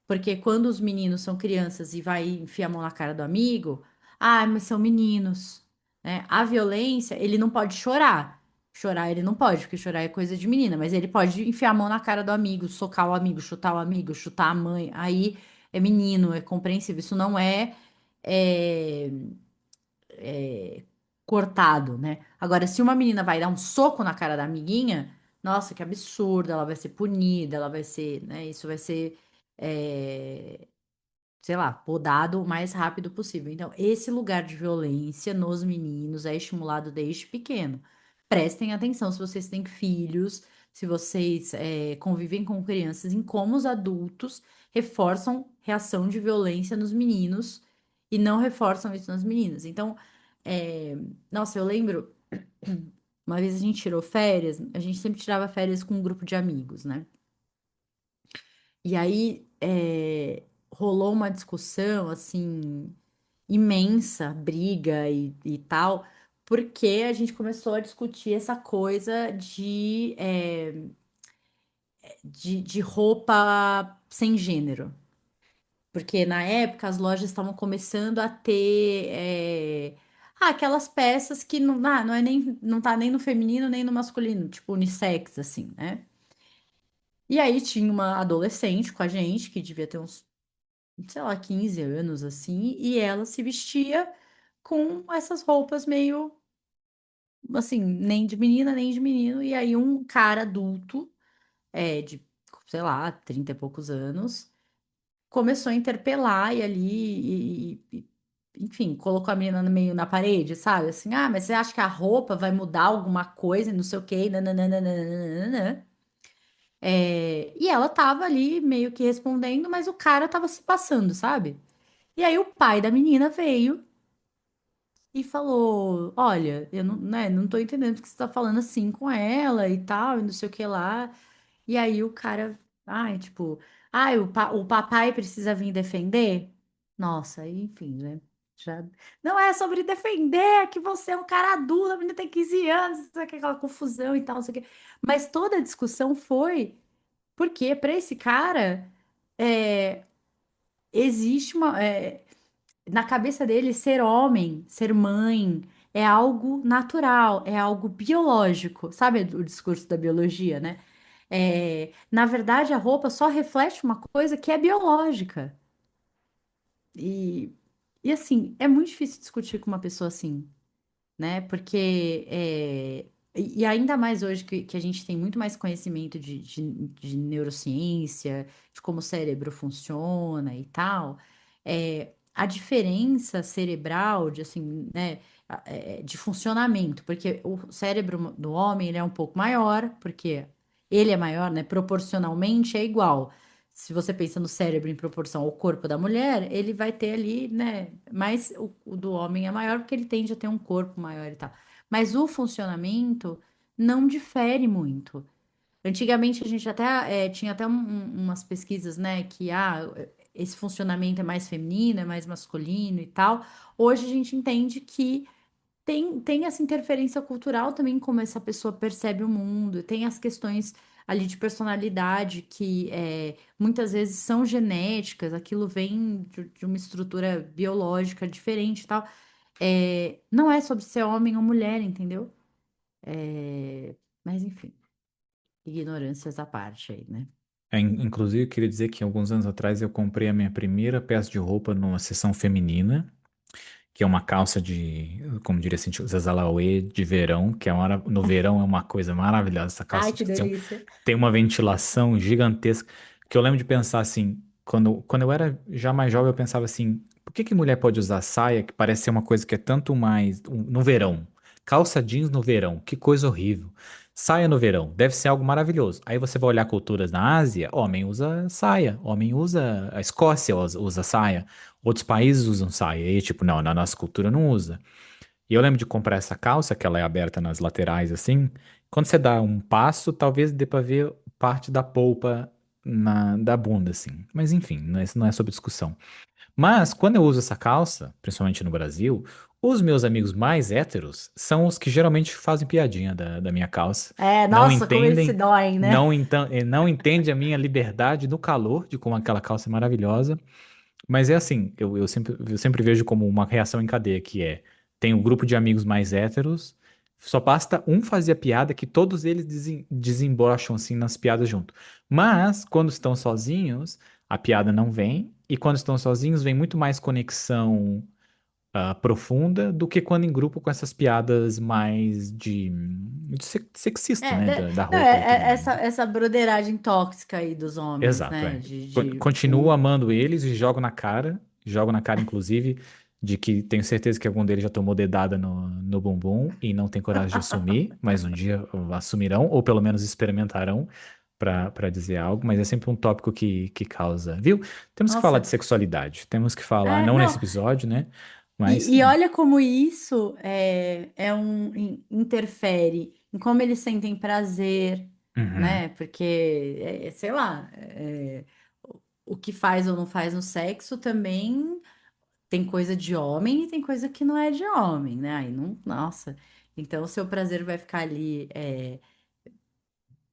Porque quando os meninos são crianças e vai enfiar a mão na cara do amigo, ah, mas são meninos, né? A violência, ele não pode chorar. Chorar ele não pode, porque chorar é coisa de menina, mas ele pode enfiar a mão na cara do amigo, socar o amigo, chutar a mãe. Aí é menino, é compreensível. Isso não é, é cortado, né? Agora, se uma menina vai dar um soco na cara da amiguinha, nossa, que absurdo, ela vai ser punida, ela vai ser, né? Isso vai ser. é, sei lá, podado o mais rápido possível. Então, esse lugar de violência nos meninos é estimulado desde pequeno. Prestem atenção se vocês têm filhos, se vocês convivem com crianças, em como os adultos reforçam reação de violência nos meninos e não reforçam isso nas meninas. Então, é, nossa, eu lembro, uma vez a gente tirou férias, a gente sempre tirava férias com um grupo de amigos, né? E aí rolou uma discussão assim imensa, briga e tal, porque a gente começou a discutir essa coisa de roupa sem gênero. Porque na época as lojas estavam começando a ter aquelas peças que não é nem, não tá nem no feminino nem no masculino, tipo unissex, assim, né? E aí tinha uma adolescente com a gente, que devia ter uns sei lá, 15 anos assim, e ela se vestia com essas roupas meio assim, nem de menina, nem de menino, e aí um cara adulto, de, sei lá, 30 e poucos anos, começou a interpelar e ali, enfim, colocou a menina no meio na parede, sabe? Assim, ah, mas você acha que a roupa vai mudar alguma coisa, e não sei o quê, nananana. E ela tava ali meio que respondendo, mas o cara tava se passando, sabe? E aí o pai da menina veio e falou: Olha, eu não, né, não tô entendendo porque você tá falando assim com ela e tal, e não sei o que lá. E aí o cara, ai, tipo, ai, o papai precisa vir defender? Nossa, aí, enfim, né? Já... Não é sobre defender, é que você é um cara adulto, a menina tem 15 anos, não sei o que, aquela confusão e tal, não sei o que. Mas toda a discussão foi porque, para esse cara, é, existe uma. Na cabeça dele, ser homem, ser mãe, é algo natural, é algo biológico. Sabe o discurso da biologia, né? Na verdade, a roupa só reflete uma coisa que é biológica. E, e assim, é muito difícil discutir com uma pessoa assim, né? Porque e ainda mais hoje que a gente tem muito mais conhecimento de neurociência, de como o cérebro funciona e tal, a diferença cerebral, de assim, né, de funcionamento, porque o cérebro do homem ele é um pouco maior, porque ele é maior, né? Proporcionalmente é igual. Se você pensa no cérebro em proporção ao corpo da mulher, ele vai ter ali, né? Mas o do homem é maior porque ele tende a ter um corpo maior e tal. Mas o funcionamento não difere muito. Antigamente a gente até tinha até umas pesquisas, né, que esse funcionamento é mais feminino, é mais masculino e tal. Hoje a gente entende que tem essa interferência cultural também, como essa pessoa percebe o mundo, tem as questões ali de personalidade que muitas vezes são genéticas, aquilo vem de uma estrutura biológica diferente e tal. Não é sobre ser homem ou mulher, entendeu? Mas enfim, ignorâncias à parte aí, né? Inclusive, eu queria dizer que alguns anos atrás eu comprei a minha primeira peça de roupa numa seção feminina, que é uma calça de, como diria assim, Zazalaue de verão, que no verão é uma coisa maravilhosa. Essa Ai, calça que delícia. tem uma ventilação gigantesca, que eu lembro de pensar assim, quando eu era já mais jovem, eu pensava assim, por que que mulher pode usar saia, que parece ser uma coisa que é tanto mais no verão? Calça jeans no verão, que coisa horrível. Saia no verão, deve ser algo maravilhoso. Aí você vai olhar culturas na Ásia, homem usa saia, homem usa, a Escócia usa saia, outros países usam saia. E tipo, não, na nossa cultura não usa. E eu lembro de comprar essa calça, que ela é aberta nas laterais assim. Quando você dá um passo, talvez dê pra ver parte da polpa da bunda, assim. Mas enfim, não é sobre discussão. Mas quando eu uso essa calça, principalmente no Brasil, os meus amigos mais héteros são os que geralmente fazem piadinha da minha calça. É, Não nossa, como eles se entendem, doem, né? não entende a minha liberdade no calor, de como aquela calça é maravilhosa. Mas é assim, eu sempre vejo como uma reação em cadeia, que é, tem um grupo de amigos mais héteros, só basta um fazer a piada que todos eles desembrocham assim nas piadas junto. Mas, quando estão sozinhos, a piada não vem, e quando estão sozinhos, vem muito mais conexão profunda do que quando em grupo com essas piadas mais de sexista, É, né, da não, roupa e tudo essa, mais. essa broderagem tóxica aí dos homens, Exato, né? é. De Continuo amando eles e jogo na cara, inclusive, de que tenho certeza que algum deles já tomou dedada no bumbum e não tem coragem de assumir, mas um dia assumirão, ou pelo menos experimentarão para dizer algo, mas é sempre um tópico que causa. Viu? Temos que falar de Nossa, sexualidade, temos que falar, não nesse não. episódio, né? Mas E sim. olha como isso interfere em como eles sentem prazer, Uhum. né? Porque, sei lá, o que faz ou não faz no sexo também tem coisa de homem e tem coisa que não é de homem, né? Aí não, nossa. Então, o seu prazer vai ficar ali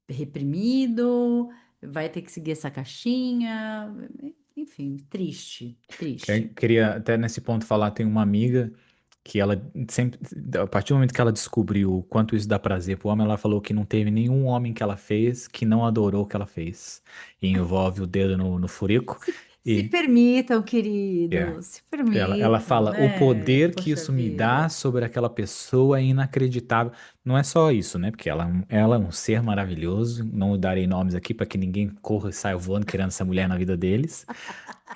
reprimido, vai ter que seguir essa caixinha, enfim, triste, triste. Queria até nesse ponto falar, tem uma amiga que ela sempre, a partir do momento que ela descobriu o quanto isso dá prazer pro homem, ela falou que não teve nenhum homem que ela fez que não adorou o que ela fez. E envolve o dedo no furico. Se E permitam, é, querido, se ela permitam, fala, o né? poder que Poxa isso me dá vida. sobre aquela pessoa é inacreditável. Não é só isso, né? Porque ela é um ser maravilhoso. Não darei nomes aqui para que ninguém corra e saia voando querendo essa mulher na vida deles.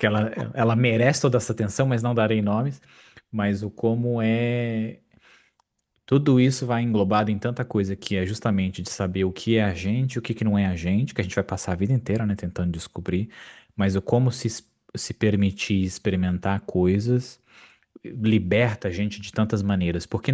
Que ela merece toda essa atenção, mas não darei nomes. Mas o como é. Tudo isso vai englobado em tanta coisa que é justamente de saber o que é a gente, o que que não é a gente, que a gente vai passar a vida inteira, né, tentando descobrir, mas o como se permitir experimentar coisas liberta a gente de tantas maneiras, porque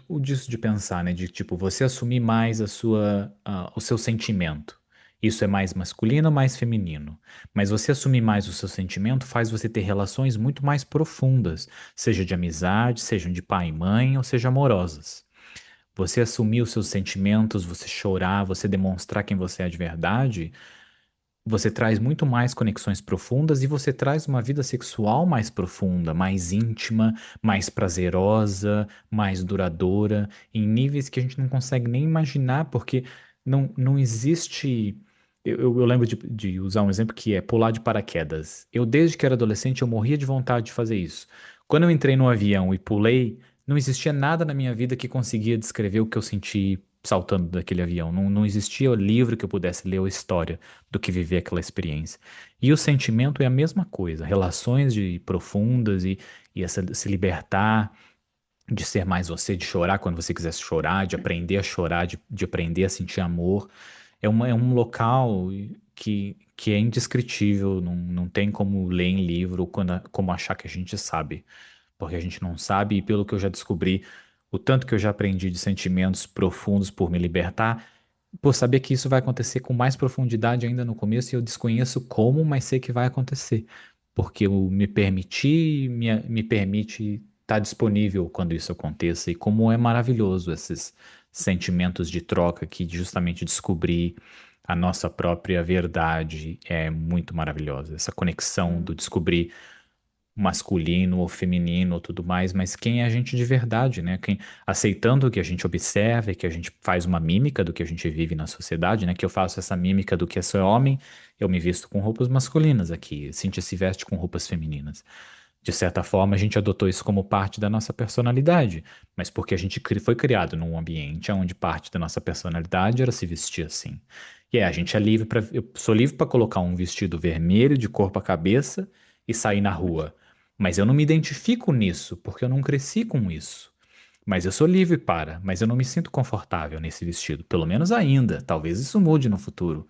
o disso de pensar, né, de tipo, você assumir mais o seu sentimento. Isso é mais masculino ou mais feminino? Mas você assumir mais o seu sentimento faz você ter relações muito mais profundas, seja de amizade, sejam de pai e mãe, ou seja amorosas. Você assumir os seus sentimentos, você chorar, você demonstrar quem você é de verdade, você traz muito mais conexões profundas e você traz uma vida sexual mais profunda, mais íntima, mais prazerosa, mais duradoura, em níveis que a gente não consegue nem imaginar, porque não existe. Eu lembro de usar um exemplo que é pular de paraquedas. Eu, desde que era adolescente, eu morria de vontade de fazer isso. Quando eu entrei no avião e pulei, não existia nada na minha vida que conseguia descrever o que eu senti saltando daquele avião. Não existia livro que eu pudesse ler ou história do que viver aquela experiência. E o sentimento é a mesma coisa, relações profundas e se libertar, de ser mais você, de chorar quando você quiser chorar, de aprender a chorar, de aprender a sentir amor. É um local que é indescritível, não tem como ler em livro ou como achar que a gente sabe, porque a gente não sabe, e pelo que eu já descobri, o tanto que eu já aprendi de sentimentos profundos por me libertar, por saber que isso vai acontecer com mais profundidade ainda no começo, e eu desconheço como, mas sei que vai acontecer. Porque o me permitir me permite estar disponível quando isso aconteça, e como é maravilhoso esses sentimentos de troca que justamente descobrir a nossa própria verdade é muito maravilhosa. Essa conexão do descobrir masculino ou feminino ou tudo mais, mas quem é a gente de verdade, né? Quem aceitando que a gente observa e que a gente faz uma mímica do que a gente vive na sociedade, né? Que eu faço essa mímica do que é ser homem, eu me visto com roupas masculinas aqui, Cintia se veste com roupas femininas. De certa forma, a gente adotou isso como parte da nossa personalidade, mas porque a gente foi criado num ambiente onde parte da nossa personalidade era se vestir assim. E a gente é livre para, eu sou livre para colocar um vestido vermelho de corpo à cabeça e sair na rua. Mas eu não me identifico nisso, porque eu não cresci com isso. Mas eu sou livre mas eu não me sinto confortável nesse vestido, pelo menos ainda. Talvez isso mude no futuro.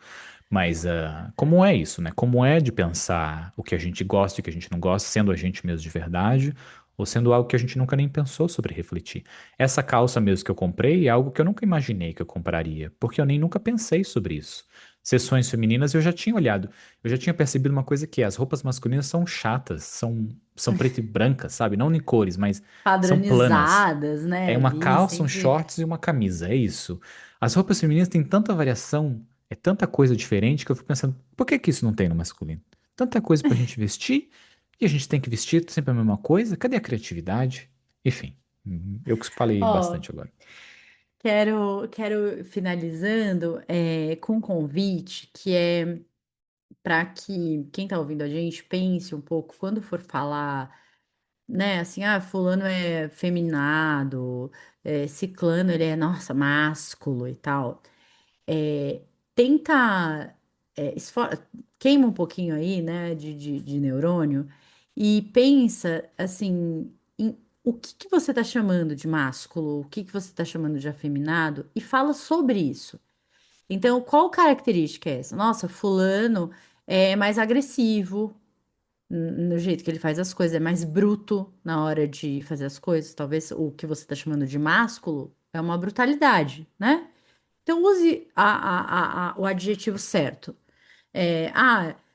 Mas como é isso, né? Como é de pensar o que a gente gosta e o que a gente não gosta, sendo a gente mesmo de verdade, ou sendo algo que a gente nunca nem pensou sobre refletir. Essa calça mesmo que eu comprei é algo que eu nunca imaginei que eu compraria, porque eu nem nunca pensei sobre isso. sessões femininas, eu já tinha olhado, eu já tinha percebido uma coisa que é, as roupas masculinas são chatas, são preto e brancas, sabe? Não em cores, mas são planas. Padronizadas, né? É uma Ali calça, um sempre. shorts e uma camisa, é isso. As roupas femininas têm tanta variação, é tanta coisa diferente que eu fico pensando, por que que isso não tem no masculino? Tanta coisa pra gente vestir e a gente tem que vestir sempre a mesma coisa? Cadê a criatividade? Enfim, eu que falei Ó, bastante agora. quero finalizando com um convite que é para que quem está ouvindo a gente pense um pouco quando for falar, né? Assim, ah, fulano é feminado, ciclano ele é, nossa, másculo e tal. É, tenta, queima um pouquinho aí, né, de neurônio e pensa, assim, em o que que você está chamando de másculo, o que que você está chamando de afeminado e fala sobre isso. Então, qual característica é essa? Nossa, fulano é mais agressivo no jeito que ele faz as coisas, é mais bruto na hora de fazer as coisas. Talvez o que você está chamando de másculo é uma brutalidade, né? Então, use o adjetivo certo.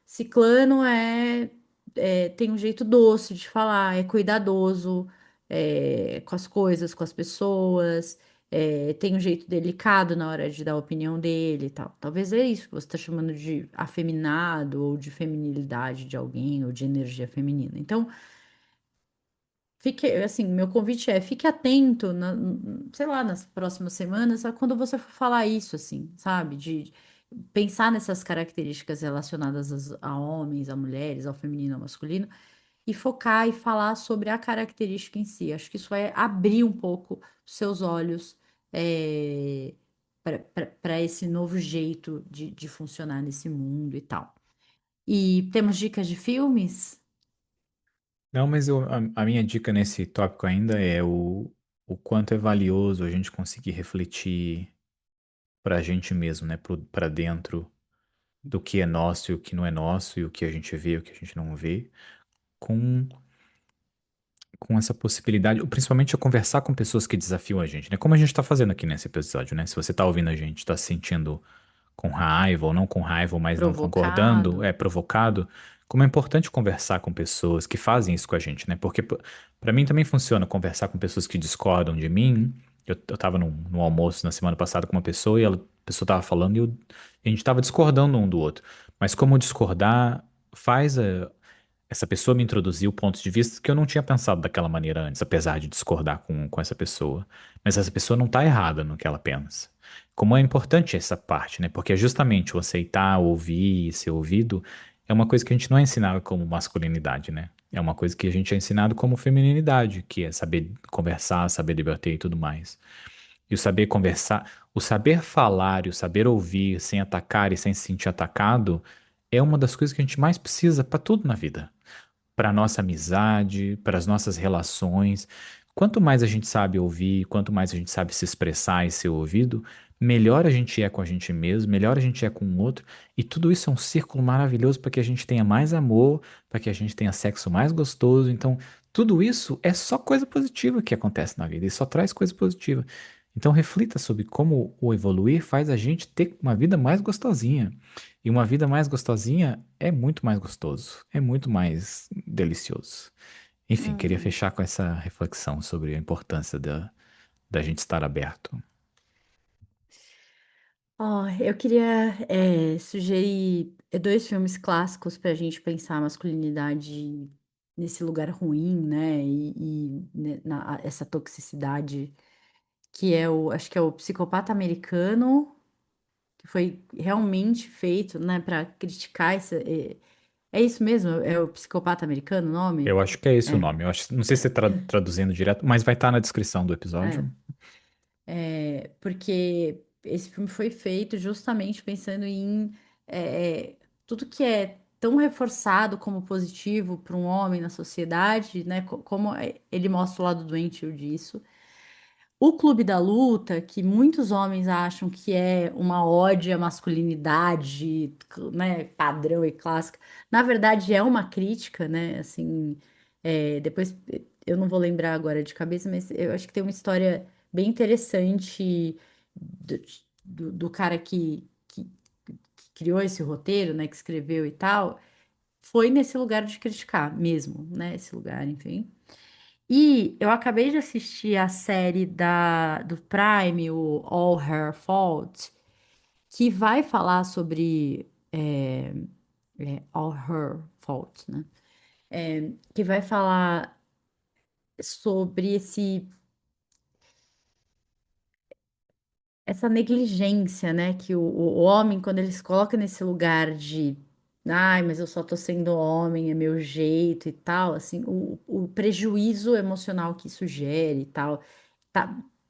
Ciclano tem um jeito doce de falar, é cuidadoso, com as coisas, com as pessoas, tem um jeito delicado na hora de dar a opinião dele e tal. Talvez é isso que você está chamando de afeminado ou de feminilidade de alguém ou de energia feminina. Então, fique, assim, meu convite é, fique atento, sei lá, nas próximas semanas, a quando você for falar isso, assim, sabe? De pensar nessas características relacionadas a homens, a mulheres, ao feminino, ao masculino, e focar e falar sobre a característica em si. Acho que isso vai abrir um pouco os seus olhos, para esse novo jeito de funcionar nesse mundo e tal. E temos dicas de filmes? Não, mas a minha dica nesse tópico ainda é o quanto é valioso a gente conseguir refletir para a gente mesmo, né? Para dentro do que é nosso e o que não é nosso, e o que a gente vê e o que a gente não vê, com, com essa possibilidade, ou principalmente a conversar com pessoas que desafiam a gente, né? Como a gente está fazendo aqui nesse episódio, né? Se você está ouvindo a gente, está se sentindo com raiva ou não com raiva, mas não concordando, Provocado? é provocado, como é importante conversar com pessoas que fazem isso com a gente, né? Porque para mim também funciona conversar com pessoas que discordam de mim. Eu tava num almoço na semana passada com uma pessoa e a pessoa tava falando e a gente tava discordando um do outro. Mas como discordar faz essa pessoa me introduziu pontos de vista que eu não tinha pensado daquela maneira antes, apesar de discordar com essa pessoa. Mas essa pessoa não está errada no que ela pensa. Como é importante essa parte, né? Porque é justamente o aceitar, ouvir e ser ouvido é uma coisa que a gente não é ensinado como masculinidade, né? É uma coisa que a gente é ensinado como feminilidade, que é saber conversar, saber debater e tudo mais. E o saber conversar, o saber falar e o saber ouvir sem atacar e sem se sentir atacado é uma das coisas que a gente mais precisa para tudo na vida, para a nossa amizade, para as nossas relações. Quanto mais a gente sabe ouvir, quanto mais a gente sabe se expressar e ser ouvido, melhor a gente é com a gente mesmo, melhor a gente é com o outro. E tudo isso é um círculo maravilhoso para que a gente tenha mais amor, para que a gente tenha sexo mais gostoso. Então, tudo isso é só coisa positiva que acontece na vida e só traz coisa positiva. Então, reflita sobre como o evoluir faz a gente ter uma vida mais gostosinha. E uma vida mais gostosinha é muito mais gostoso, é muito mais delicioso. Enfim, queria Hum. fechar com essa reflexão sobre a importância da gente estar aberto. Ó, eu queria sugerir dois filmes clássicos para a gente pensar a masculinidade nesse lugar ruim, né? Essa toxicidade que acho que é o Psicopata Americano, que foi realmente feito, né, para criticar essa. É isso mesmo? É o Psicopata Americano o nome? Eu acho que é esse o É. nome. Eu acho, não sei se é traduzindo direto, mas vai estar na descrição do É. episódio. Porque esse filme foi feito justamente pensando em tudo que é tão reforçado como positivo para um homem na sociedade, né? Como ele mostra o lado doentio disso. O Clube da Luta, que muitos homens acham que é uma ode à masculinidade, né, padrão e clássica, na verdade é uma crítica, né? Assim, depois eu não vou lembrar agora de cabeça, mas eu acho que tem uma história bem interessante do, do cara criou esse roteiro, né, que escreveu e tal, foi nesse lugar de criticar mesmo, né, esse lugar, enfim. E eu acabei de assistir a série do Prime, o All Her Fault, que vai falar sobre All Her Fault, né? Que vai falar sobre essa negligência, né? Que o homem, quando ele se coloca nesse lugar de, ai, mas eu só tô sendo homem, é meu jeito e tal, assim, o prejuízo emocional que isso gera e tal,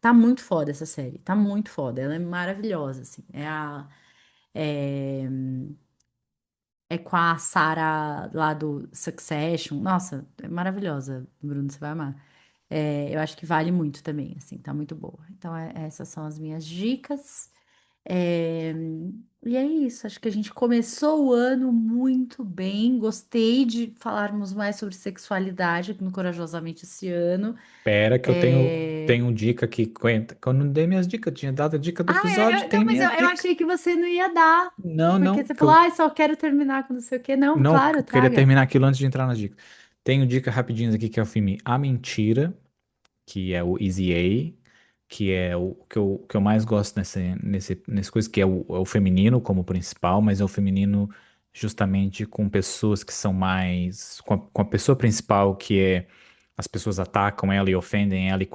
tá muito foda essa série, tá muito foda, ela é maravilhosa, assim, é, é com a Sarah lá do Succession, nossa, é maravilhosa, Bruno, você vai amar. Eu acho que vale muito também, assim, tá muito boa. Então, essas são as minhas dicas. É, e é isso, acho que a gente começou o ano muito bem. Gostei de falarmos mais sobre sexualidade no Corajosamente esse ano. Pera que eu É, tenho dica aqui. Que eu não dei minhas dicas, tinha dado a dica do episódio, não, tem mas minha eu dica. achei que você não ia dar, Não, porque não, você que falou, eu só quero terminar com não sei o quê. Não, não claro, eu queria traga. terminar aquilo antes de entrar nas dicas. Tenho dica rapidinhas aqui que é o filme A Mentira, que é o Easy A, que é o que eu mais gosto nesse coisa, que é o feminino como principal, mas é o feminino justamente com pessoas que são mais. Com a pessoa principal, que é. As pessoas atacam ela e ofendem ela, e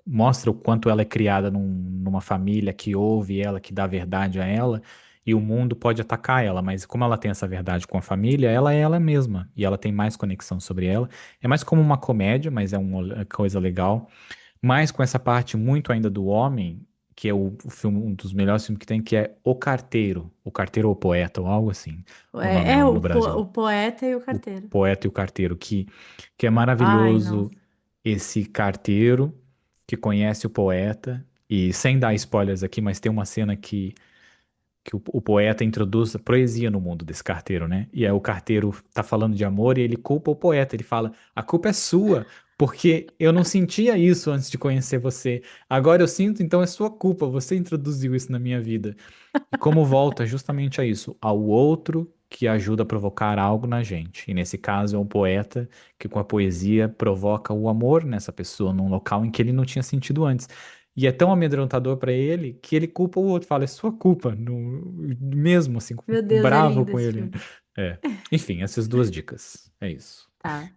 mostra o quanto ela é criada numa família que ouve ela, que dá verdade a ela, e o mundo pode atacar ela, mas como ela tem essa verdade com a família, ela é ela mesma, e ela tem mais conexão sobre ela. É mais como uma comédia, mas é uma coisa legal. Mas com essa parte muito ainda do homem, que é o filme, um dos melhores filmes que tem, que é O Carteiro ou o Poeta, ou algo assim, o nome no Brasil. O poeta e o O carteiro. Poeta e o Carteiro, que é Ai, não. maravilhoso esse carteiro que conhece o poeta, e sem dar spoilers aqui, mas tem uma cena que o poeta introduz a poesia no mundo desse carteiro, né? E aí o carteiro tá falando de amor e ele culpa o poeta. Ele fala: A culpa é sua, porque eu não sentia isso antes de conhecer você. Agora eu sinto, então é sua culpa. Você introduziu isso na minha vida. E como volta justamente a isso, ao outro que ajuda a provocar algo na gente. E nesse caso é um poeta que com a poesia provoca o amor nessa pessoa num local em que ele não tinha sentido antes. E é tão amedrontador para ele que ele culpa o outro, fala, é sua culpa, mesmo assim, Meu Deus, é bravo lindo com esse ele. filme. É. Enfim, essas duas dicas. É isso. Tá.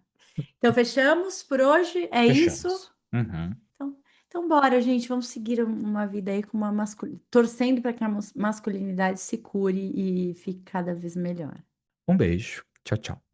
Então, fechamos por hoje? É isso? Fechamos. Uhum. Então, então bora, gente. Vamos seguir uma vida aí com uma masculinidade. Torcendo para que a masculinidade se cure e fique cada vez melhor. Um beijo. Tchau, tchau.